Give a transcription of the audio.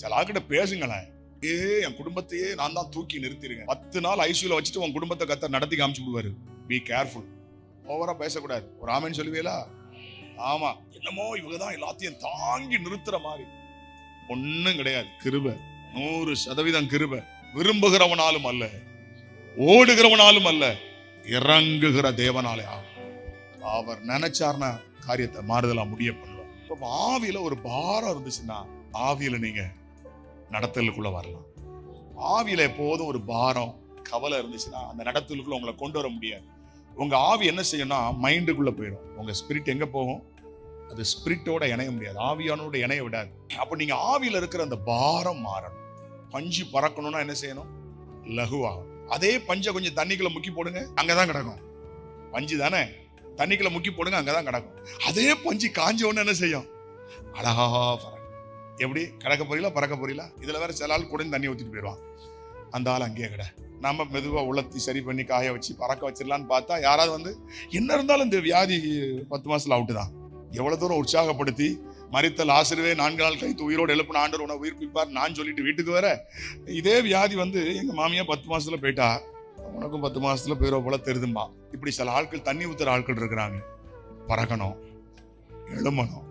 சில ஆள்கிட்ட பேசுங்களேன். என் குடும்பத்தையே நான் தான் தூக்கி நிறுத்திருக்கேன். 10 நாள் ஐசியூல வச்சுட்டு உன் குடும்பத்தை கர்த்தர் நடத்தி காமிச்சு விடுவாரு. Be careful. ஓவரா பேசக்கூடாது. ஒரு ஆமென் சொல்லுவீங்களா? ஆமா. என்னமோ இவங்க தான் எல்லாத்தையும் தாங்கி நிறுத்துற மாதிரி. ஒண்ணும் கிடையாது. கிருபை 100% கிருபை. விரும்புகிறவனாலும் அல்ல, ஓடுகிறவனாலும் அல்ல, இறங்குகிற தேவனாலே அவர் நினைச்சார்னா காரியத்தை மாறுதலா முடிய பண்ணுவார். இப்ப ஆவியில ஒரு பாரம் இருந்துச்சுன்னா ஆவியில நீங்க நடத்தலுக்குள்ள வரலாம். ஆவியில எப்போதும் ஒரு பாரம் கவலை இருந்துச்சுன்னா அந்த நடத்தலுக்குள்ள உங்களை கொண்டு வர முடியாது. உங்க ஆவி என்ன செய்யணும்னா மைண்டுக்குள்ள போயிடும். உங்க ஸ்பிரிட் எங்க போகும்? அது ஸ்பிரிட்டோட இணைய முடியாது, ஆவியானோட இணைய விடாது. அப்ப நீங்க ஆவியில இருக்கிற அந்த பாரம் மாறணும். பஞ்சு பறக்கணும்னா என்ன செய்யணும்? லகுவாகும். அதே பஞ்சை கொஞ்சம் தண்ணிக்குள்ள முக்கி போடுங்க, அங்கதான் கிடக்கும். பஞ்சு தானே, தண்ணிக்குள்ள முக்கி போடுங்க, அங்கதான் கிடக்கும். அதே பஞ்சு காஞ்ச உடனே என்ன செய்யும்? அழகா பறக்கும். எப்படி கிடக்க போறீங்களா, பறக்க போறீங்களா? இதுல வேற சில ஆள் கூட தண்ணி ஊத்திட்டு போயிடுவான். அந்த ஆள் அங்கேயே கிட. நம்ம மெதுவா உலர்த்தி சரி பண்ணி காய வச்சு பறக்க வச்சிடலான்னு பார்த்தா யாராவது வந்து என்ன இருந்தாலும் இந்த வியாதி 10 மாசத்துல அவுட்டு தான். எவ்வளவு தூரம் உற்சாகப்படுத்தி மரித்த லாசருவே 4 நாள் கழித்து உயிரோடு எழுப்பின ஆண்டவர் உன்னை உயிர்ப்பிப்பார் நான் சொல்லிட்டு வீட்டுக்கு வர இதே வியாதி வந்து எங்க மாமியா 10 மாசத்துல போயிட்டா, உனக்கும் 10 மாசத்துல போயிட போல தெரிதும்பா. இப்படி சில ஆட்கள் தண்ணி ஊத்துற ஆட்கள் இருக்கிறாங்க. பறக்கணும், எழுமணும்,